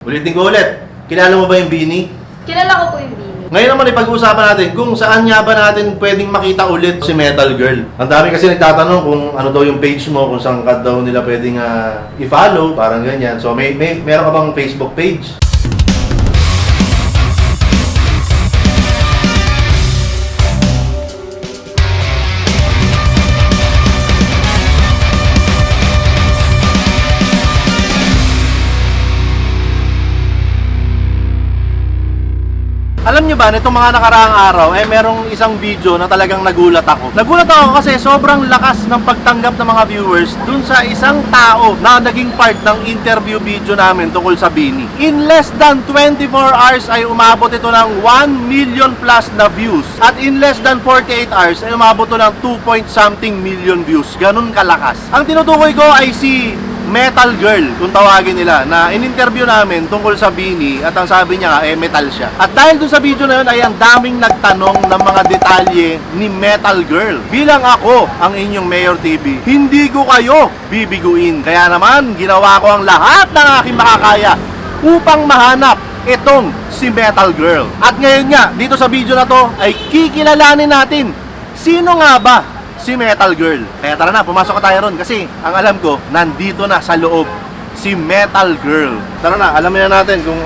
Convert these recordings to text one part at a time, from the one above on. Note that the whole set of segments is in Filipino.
Ulitin ko ulit. Kilala mo ba yung Bini? Kilala ko po yung Bini. Ngayon naman ipag-uusapan natin kung saan nga ba natin pwedeng makita ulit si Metal Girl. Ang dami kasi nagtatanong kung ano daw yung page mo, kung saan ka daw nila pwedeng i-follow, parang ganyan. So meron ka bang Facebook page? Alam nyo ba, nitong mga nakaraang araw, merong isang video na talagang nagulat ako. Nagulat ako kasi sobrang lakas ng pagtanggap ng mga viewers dun sa isang tao na naging part ng interview video namin tungkol sa Bini. In less than 24 hours ay umabot ito ng 1 million plus na views. At in less than 48 hours ay umabot ito ng 2 point something million views. Ganun kalakas. Ang tinutukoy ko ay si Metal Girl, kung tawagin nila, na in-interview namin tungkol sa Bini at ang sabi niya nga, metal siya. At dahil dun sa video na yun ay ang daming nagtanong ng mga detalye ni Metal Girl. Bilang ako, ang inyong Mayor TV, hindi ko kayo bibiguin. Kaya naman, ginawa ko ang lahat ng aking makakaya upang mahanap itong si Metal Girl. At ngayon nga, dito sa video na to ay kikilalanin natin sino nga ba si Metal Girl. Kaya tara na, pumasok ka tayo ron kasi ang alam ko, nandito na sa loob si Metal Girl. Tara na, alamin na natin kung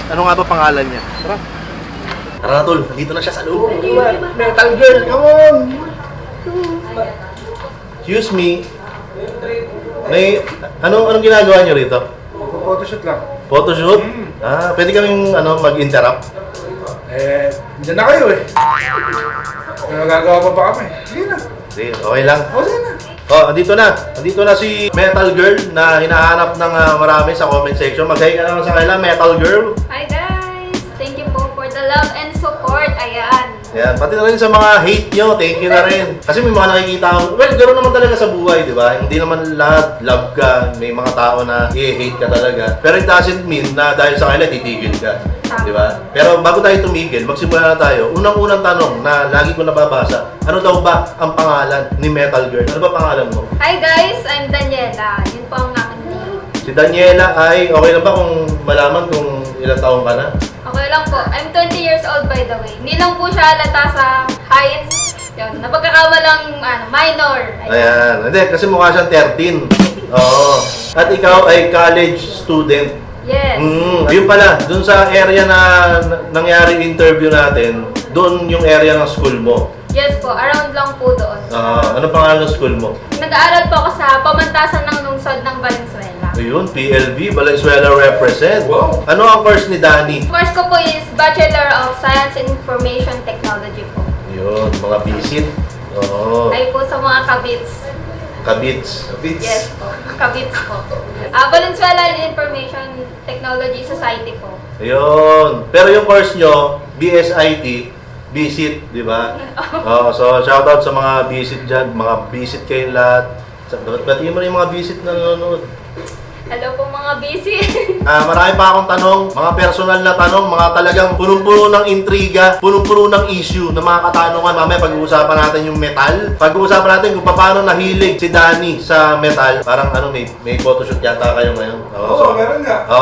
ano nga ba pangalan niya. Tara. Tara na tol, nandito na siya sa loob. Metal Girl, come on! Excuse me. May, anong ginagawa niyo rito? Photoshoot lang. Photoshoot? Pwede kaming mag-interrupt? Diyan na kayo eh. May magagawa pa ba kami? Sige na. Sige, okay lang. Sige na. Oh, andito na. Andito na si Metal Girl na hinahanap ng marami sa comment section. Mag-hi ka naman sa kanila, Metal Girl. Hi guys! Thank you po for the love and support. Ayan. Yan, pati na rin sa mga hate nyo, thank you na rin. Kasi may mga nakikita ako, well, ganoon naman talaga sa buhay, di ba? Hindi naman lahat love ka, may mga tao na i-hate ka talaga. Pero it doesn't mean na dahil sa kanila, titigil ka. Di ba? Pero bago tayo tumigil, magsimula na tayo. Unang-unang tanong na lagi ko nababasa, ano daw ba ang pangalan ni Metal Girl? Ano ba pangalan mo? Hi guys! I'm Daniela. Yun po ang aking name. Si Daniela ay, okay lang ba kung malaman kung ilang taong ka na? Okay lang po. I'm 20 years old by the way. Hindi lang po siya halata sa height. Yun. Napagkakamalang minor. Ayan. Hindi, kasi mukha siyang 13. Oo. At ikaw ay college student. Yes. Yun pala, dun sa area na nangyari interview natin, doon yung area ng school mo. Yes po. Around lang po doon. Ano pangalan ng school mo? Nag-aaral po ako sa pamantasan ng lungsod ng Valenzuela. Ayun, PLV, Valenzuela represent. Wow. Ano ang course ni Danny? Course ko po is Bachelor of Science and Information Technology po. Yun, mga visit. Oo. Ay po sa mga kabits. Kabits. Yes po. Kabits po. Valenzuela Information Technology Society po. Ayun. Pero yung course nyo, BSIT, visit, di ba? So shoutout sa mga visit dyan, mga visit kayong lahat. Batiin mo na yung mga visit na nanonood. Hello po mga busy. Marami pa akong tanong, mga personal na tanong, mga talagang punong-puno ng intriga, punong-puno ng issue na mga katanungan. Mamaya pag-uusapan natin yung metal. Pag-uusapan natin kung paano nahilig si Danny sa metal. Parang may photoshoot yata kayo ngayon. Oo, meron nga.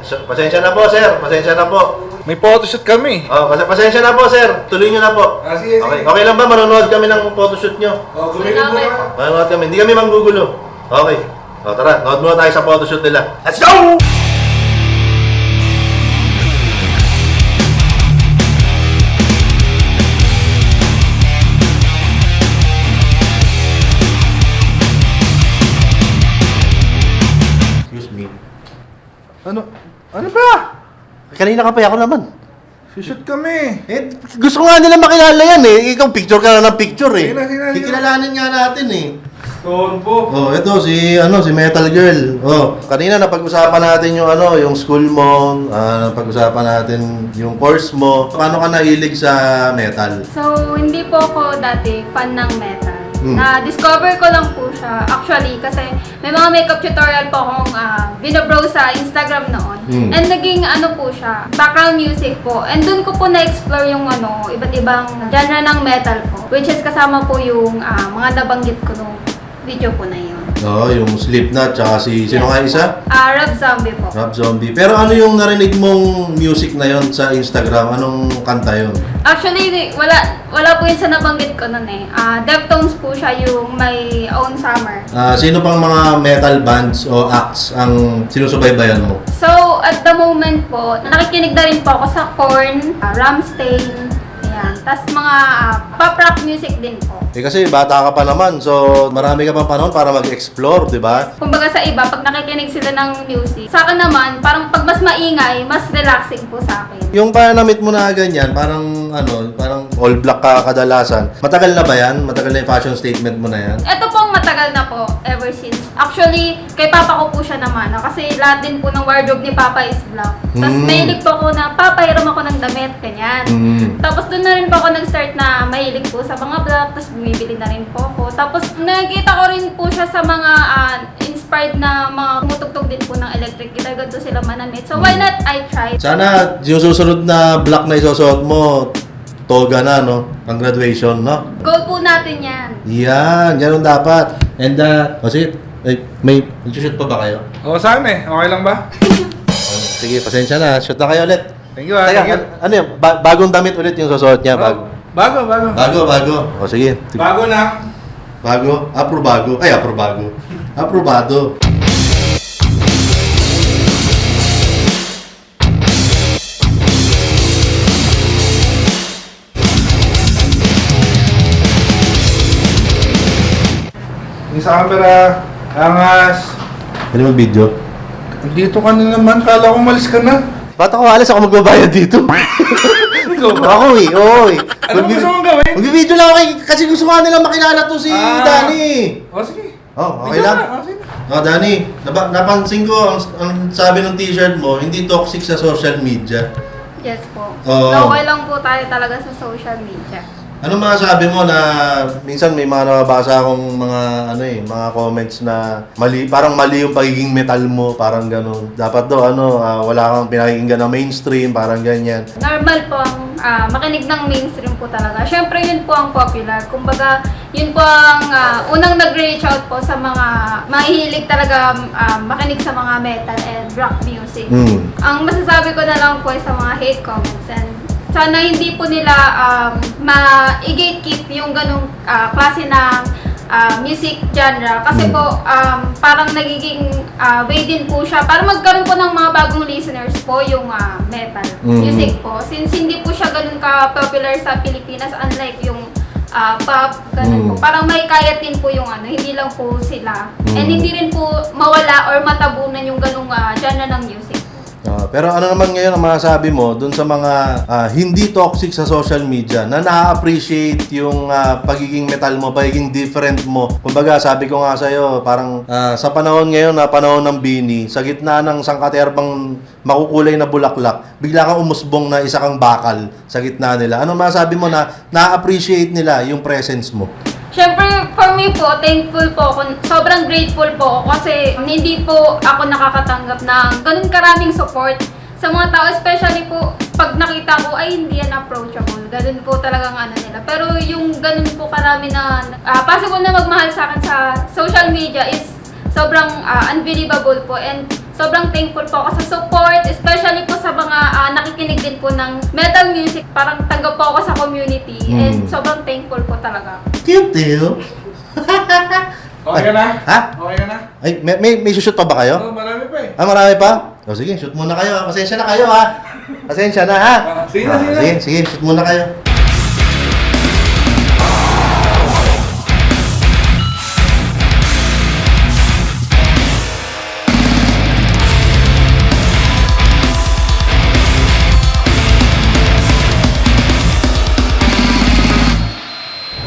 Pasensya na po, sir. Pasensya na po. May photoshoot kami. Pasensya na po, sir. Tuloy nyo na po. Sige. Okay lang ba? Manonood kami ng photoshoot nyo. Gumilid mo na. Manonood kami. Hindi kami manggugulo. Okay. Tara, nood muna tayo sa photoshoot nila. Let's go! Excuse me. Ano ba? Kanina ka pa, ako naman. Shoot kami. Gusto ko nga nila makilala yan eh. Ikaw picture ka na ng picture eh. Sige na. Kikilalanin nga natin eh. Stone po. Ito si Metal Girl. Kanina napag-usapan natin yung school mo, napag-usapan natin yung course mo. Paano ka nahilig sa metal? So, hindi po ako dati fan ng metal. Na-discover ko lang po siya actually kasi may mga makeup tutorial po akong binobrowse sa Instagram noon. And naging po siya, background music po. And dun ko po na-explore yung iba't ibang genre ng metal po. Which is kasama po yung mga nabanggit ko nung video po na yun. Oo, yung Slipknot, tsaka sino nga isa? Rob Zombie po. Rob Zombie. Pero ano yung narinig mong music na yon sa Instagram? Anong kanta yon? Actually, wala po yun sa nabanggit ko nun eh. Deftones po siya yung My Own Summer. Sino pang mga metal bands o acts ang sinusubaybayan mo? So, at the moment po, nakikinig na rin po ako sa Korn, Rammstein, ayan. Tas mga pop rock music din po. Kasi bata ka pa naman, so marami ka pang panahon para mag-explore, di ba? Kumbaga sa iba, pag nakikinig sila ng music, sa akin naman, parang pag mas maingay, mas relaxing po sa akin. Yung panamit mo na ganyan, parang parang all black ka kadalasan. Matagal na ba yan? Matagal na yung fashion statement mo na yan? Ito pong matagal na po, ever since. Actually, kay Papa ko po siya naman, kasi lahat din po ng wardrobe ni Papa is black. Tapos mahilig po ako na, Papa, hiram ako ng damit, ganyan. Tapos doon na rin po ako nag-start na mahilig po sa mga black, tapos bumibili na rin po ako. Tapos nakikita ko rin po siya sa mga inspired na mga tumutugtog din po ng electric guitar, ganito sila manamit. So why not I try? Sana yung susunod na black na isusuot mo, toga na, no? Ang graduation, no? Goal po natin yan. Yan, ganun dapat. And, sige, may shoot pa ba kayo? Oo, saan eh? Okay lang ba? Sige, pasensya na. Shoot na kayo ulit. Thank you, Teka, thank you. ano yun? Bagong damit ulit yung susuot niya. Bago. Bago. O, sige. Bago na. Bago? Aprobago. Ay, aprobago. Aprobado. Yung sa camera, angas. Pwede mag-video? Dito ka na naman, kala ko malis ka na. Ba't ako alas ako magbabayad dito? Ikaw ba? Ako oo eh. Ano gusto mong gawin? Mag-video lang ako kasi gusto nga nilang makilala to si Danny. O sige. Oh, okay Video lang. na, sige. Danny, napansin ko ang sabi ng t-shirt mo, hindi toxic sa social media. Yes po. Oo. Okay lang po tayo talaga sa social media. Ano masasabi mo na minsan may mga nababasa akong mga comments na parang mali yung pagiging metal mo, parang gano'n. Dapat daw wala kang pinakikinggan na mainstream, parang ganyan. Normal po ang makinig ng mainstream po talaga. Siyempre yun po ang popular. Kumbaga, yun po ang unang nag-reach out po sa mga mahihilig talaga makinig sa mga metal and rock music. Ang masasabi ko na lang po ay sa mga hate comments, and sana hindi po nila ma-gatekeep yung ganong klase ng music genre. Kasi po, parang nagiging way din po siya para magkaroon po ng mga bagong listeners po yung metal music po. Since hindi po siya ganun ka-popular sa Pilipinas, unlike yung pop, ganun po. Parang may kaya din po yung hindi lang po sila. And hindi rin po mawala or matabunan yung ganung genre ng music. Pero ano naman ngayon ang masasabi mo dun sa mga hindi toxic sa social media na na-appreciate yung pagiging metal mo, pagiging different mo. Kumbaga, sabi ko nga sa'yo, parang sa panahon ngayon na panahon ng bini, sa gitna ng sangkaterbang makukulay na bulaklak, bigla kang umusbong na isa kang bakal sa gitna nila. Ano masasabi mo na na-appreciate nila yung presence mo? Siyempre, for me po, thankful po ako. Sobrang grateful po ako kasi hindi po ako nakakatanggap ng ganun karaming support sa mga tao. Especially po, pag nakita ko, ay hindi yan approachable. Ganun po talagang nila. Pero yung ganun po karami na possible na magmahal sa akin sa social media is sobrang unbelievable po. And sobrang thankful po ako sa support, especially po sa mga nakikinig din po ng metal music. Parang tanggap po ako sa community and sobrang thankful po talaga. Cute, Teo. Okay ka na? Ha? Okay ka na? Ay, may shoot pa ba kayo? Oo, marami pa eh. Marami pa? O sige, shoot muna kayo. Pasensya na kayo, ha? Pasensya na, ha? Sige na. Sige, shoot muna kayo.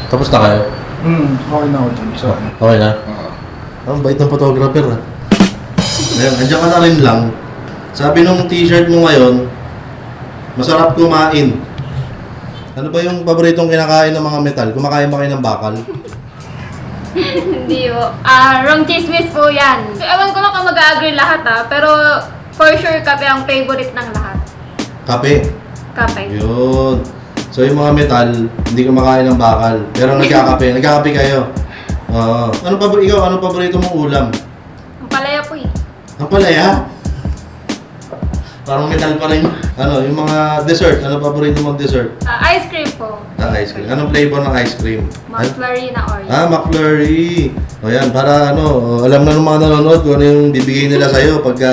Tapos na kayo? Okay na ako dyan. So, Okay na? Ang bait ng photographer, ha? Ngayon, andyan ka na rin lang. Sabi nung t-shirt mo ngayon, masarap kumain. Ano ba yung paboritong kinakain ng mga metal? Kumakain ba kayo ng bakal? Hindi po. Wrong chismis po yan. Ewan ko lang kung mag-agree lahat pero for sure kape ang favorite ng lahat. Kape. Kape. Yun. So yung mga metal, hindi kumakain ng bakal. Pero nagkakape. Nagkakape kayo. Oo. Anong paborito mong ulam? Ang palaya po eh. Ang palaya? Parang metal pa rin. Yung mga dessert. Ano paborito mong dessert? Ice cream po. Ice cream. Anong flavor ng ice cream? McFlurry na Oreo. McFlurry. O yan, para alam na ng mga nanonood kung ano yung bibigay nila sa'yo pagka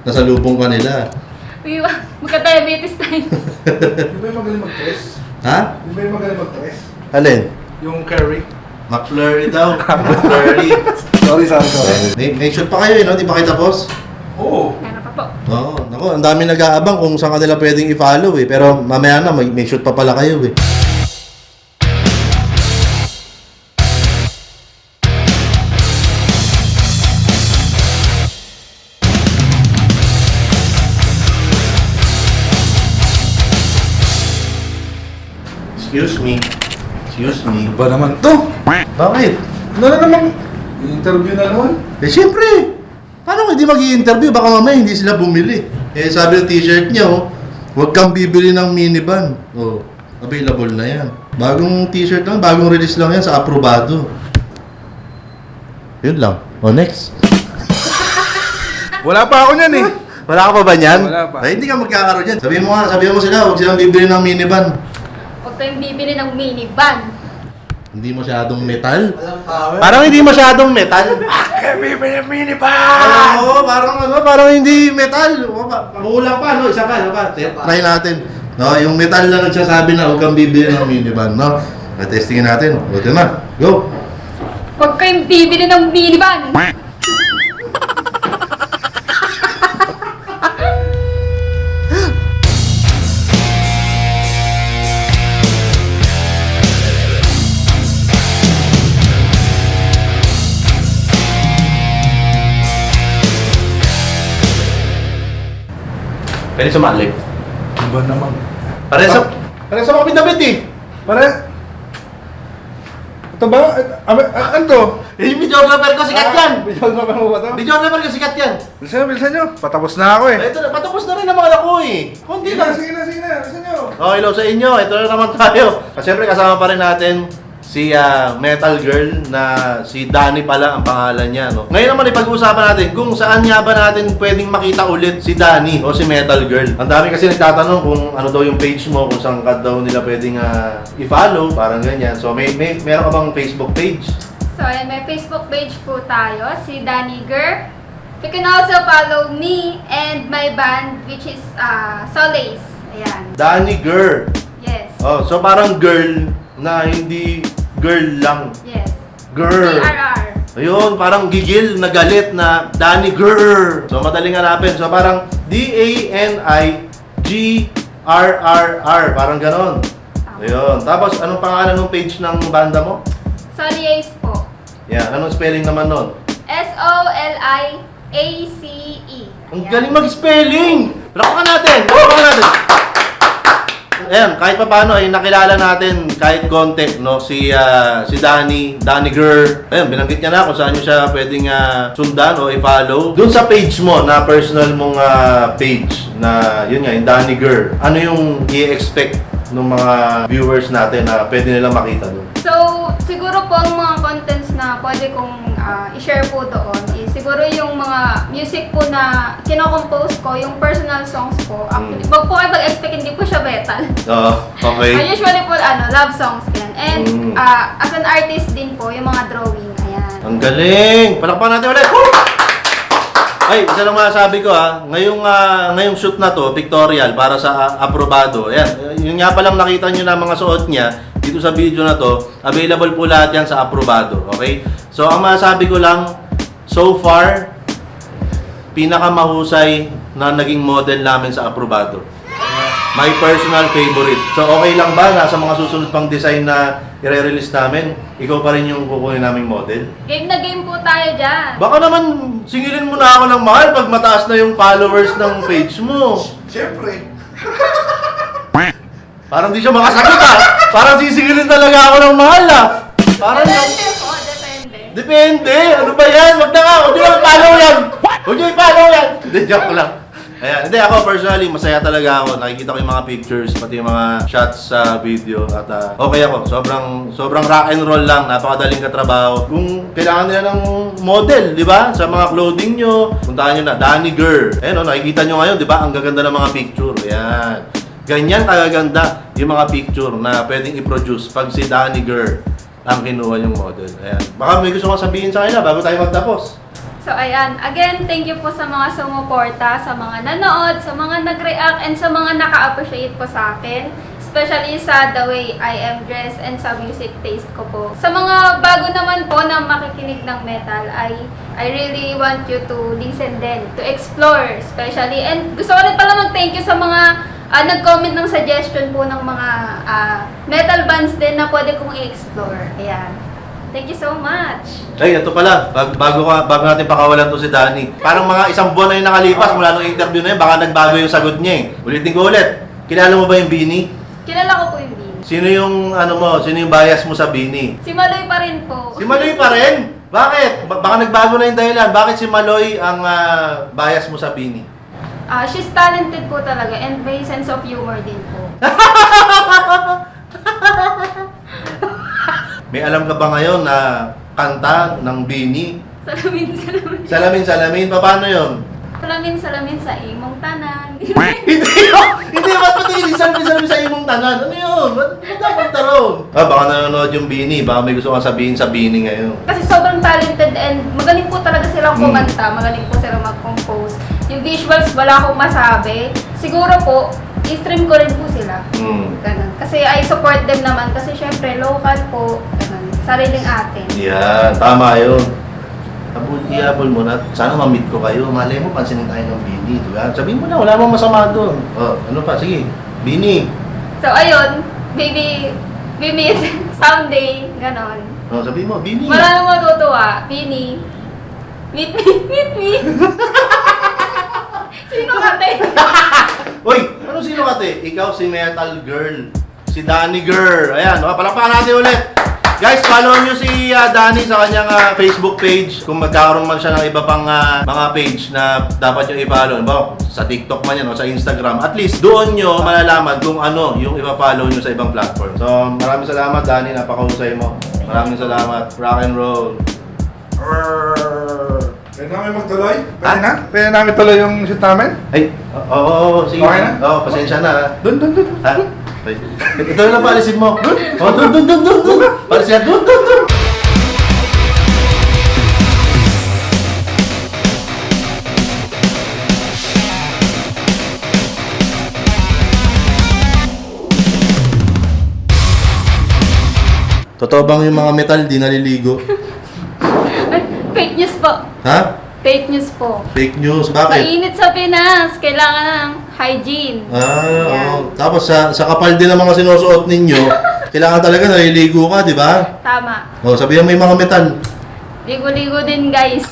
nasalubong ka nila. Uy, magka-diabetes tayo. Di ba yung magaling mag-tres? Ha? Di ba yung magaling mag-tres? Alin? Yung curry. McFlurry daw. McFlurry. Sorry. May shoot pa kayo, no? Di ba kayo tapos? Oo. Meron pa po. Oo. Naku, ang dami nag-aabang kung saan kanila pwedeng i-follow eh. Pero mamaya na, may shoot pa pala kayo eh. Excuse me. Ba naman to? Bakit? Ano na naman? Interview na naman? Eh, siyempre. Paano hindi mag-i-interview? Baka mamaya hindi sila bumili. Eh, sabi ng t-shirt niya, huwag kang bibili ng minivan. Available na yan. Bagong t-shirt lang, bagong release lang yan sa Aprobado. Yun lang. Next. Wala pa ako niyan eh. Wala ka pa ba niyan? Wala pa. Ay, hindi ka magkakaroon yan. Sabihin mo sila, huwag silang bibili ng minivan. Huwag kayong bibili ng minivan. Hindi masyadong metal? Parang hindi masyadong metal. Kaya bibili ng minivan! Oo, parang hindi metal. Kulang pa, no? Isa pa. Try natin. No, yung metal na nagsasabi na huwag kang bibili ng minivan, no? Testingin natin. Okay na. Go! Huwag kayong bibili ng minivan. Pwede sumali. Ba naman? Pares sa mga pinabit eh. Pare? Ito ba? Ano to? Yung videographer ko, sikat yan. Videographer mo ba to? Videographer ko, sikat yan. Bilisan nyo. Patapos na ako eh. Ito na, patapos na rin ang mga ako eh. Kunti lang. Sige na. Bilisan nyo. Hello sa inyo. Ito na naman tayo. Siyempre kasama pa rin natin si Metal Girl na si Dani pala ang pangalan niya, no? Ngayon naman ipag-uusapan natin kung saan nga ba natin pwedeng makita ulit si Dani o si Metal Girl. Ang dami kasi nagtatanong kung ano daw yung page mo, kung saan ka daw nila pwedeng i-follow, parang ganyan. So meron ka bang Facebook page? So, ayan, may Facebook page po tayo, si Dani Girl. You can also follow me and my band, which is Solace. Ayan. Dani Girl. Yes. Oh, so parang girl na hindi girl lang. Yes. Girl. GRR. Ayun, parang gigil na galit na Dani Girl. So madaling hanapin. So parang DANIGRRR. Parang ganon. Ayun. Tapos anong pangalan ng page ng banda mo? Solace po. Yan. Anong spelling naman nun? Soliace. Ang Ayan. galing mag-spelling! Palakpakan natin! Ayan, kahit pa paano ay nakilala natin kahit konti, no, si Dani Girl. Ayan, binanggit niya na kung saan niyo siya pwedeng sundan o i-follow. Doon sa page mo, na personal mong page, na yun nga, yung Dani Girl. Ano yung i-expect ng mga viewers natin na pwede nilang makita doon? So, siguro po ang mga contents na pwede kong i-share po doon is siguro yung mga music po na kinocompose ko, yung personal songs po. Actually, wag po kayo mag-expect, hindi po siya metal. Okay. Usually po, love songs yan. And as an artist din po, yung mga drawing, ayan. Ang galing! Palakpakan natin ulit! Ay, isa lang masasabi ko ngayong shoot na to, pictorial, para sa Aprobado. Ayan, yun nga palang nakita nyo na mga suot niya, dito sa video na to, available po lahat yan sa Aprobado, okay? So, ang masasabi ko lang, so far, pinakamahusay na naging model namin sa Aprobado. My personal favorite. So, okay lang ba na sa mga susunod pang design na i-release namin, ikaw pa rin yung kukunin naming model? Game na game po tayo dyan. Baka naman singilin mo na ako ng mahal pag mataas na yung followers ng page mo. Siyempre. Parang di siya makasagot Parang sisingilin talaga ako ng mahal Parang Depende po, depende. Depende. Ano ba yan? Wag na nga. Huwag niyo i-follow yan. Huwag niyo i-follow yan. Hindi, joke lang. Ayan. Hindi, ako personally, masaya talaga ako. Nakikita ko yung mga pictures, pati yung mga shots sa video. At okay ako. Sobrang rock and roll lang. Napakadaling katrabaho. Kung kailangan nila ng model, di ba? Sa mga clothing nyo, puntahan nyo na, Danny Girl. Ayan, nakikita nyo ngayon, di ba? Ang gaganda ng mga picture. Ayan. Ganyan kagaganda yung mga picture na pwedeng i-produce pag si Danny Girl ang kinuha yung model. Ayan. Baka may gusto kong sabihin sa kanila bago tayo magtapos. So ayan, again, thank you po sa mga sumuporta, sa mga nanood, sa mga nag-react, and sa mga naka-appreciate po sa akin. Especially sa the way I am dressed and sa music taste ko po. Sa mga bago naman po na makikinig ng metal, I really want you to listen din, to explore especially. And gusto ko rin pala mag-thank you sa mga nag-comment ng suggestion po ng mga metal bands din na pwede kong i-explore. Ayan. Thank you so much. Ay, ito pala. Bago natin pakawalan to si Danny. Parang mga isang buwan na yung nakalipas mula nung interview na yun, baka nagbago yung sagot niya eh. Ulitin ko ulit. Kilala mo ba yung Bini? Kilala ko po yung Bini. Sino yung bias mo sa Bini? Si Maloy pa rin po. Si Maloy pa rin? Bakit? Baka nagbago na yung dahilan. Bakit si Maloy ang bias mo sa Bini? She's talented po talaga and may sense of humor din po. May alam ka ba ngayon na kanta ng Bini? Salamin. Salamin. Paano yun? Salamin sa imong tanan. Hindi, ba't pati salamin sa imong tanan? Ano yun? Ba't dapat taron? Baka nanonood yung Bini. Baka may gusto kang sabihin sa Bini ngayon. Kasi sobrang talented and magaling po talaga silang kumanta, magaling po silang mag-compose. Yung visuals, wala akong masabi. Siguro po, i-stream ko rin po sila. Ganun. Kasi I support them naman kasi syempre local po. Ganun. Sariling atin. Yan, tama yun. Ihabol mo na, sana ma-meet ko kayo. Malay mo, pansinin tayo ng Bini, diba? Sabihin mo na, wala mong masama doon. Oh, ano pa? Sige, Bini. So ayun, baby, we meet someday. Ganon. Oh, sabihin mo, Bini. Wala nang matutuwa. Bini. Meet me. Sino ka, te? Uy, ano sino ka, te? Ikaw si Metal Girl. Si Danny Girl. Ayan, palakpakan natin ulit. Guys, follow nyo si Danny sa kanyang Facebook page. Kung magkakaroon man siya ng iba pang mga page na dapat nyo i-follow. Sa TikTok man yan o sa Instagram. At least doon nyo malalaman kung ano yung ipa-follow nyo sa ibang platform. So, maraming salamat, Danny. Napakahusay mo. Maraming salamat. Rock and roll. Pwede namin magtuloy? Ha? Pwede namin tuloy yung shoot namin? Ay, oo, sige. Okay na? Oo, pasensya na. Dun. Ha? Ito na lang paalisin mo. Oh, dun. Paalisin na, dun. Totoo bang yung mga metal di naliligo? Ay, fake news po. Ha? Fake news po. Fake news, bakit? Mainit sa Pinas. Kailangan ng hygiene. Oo. Tapos sa kapal din ng mga sinusuot ninyo, kailangan talaga naliligo ka, di ba? Tama. O, sabihan mo yung mga metal. Ligo-ligo din, guys.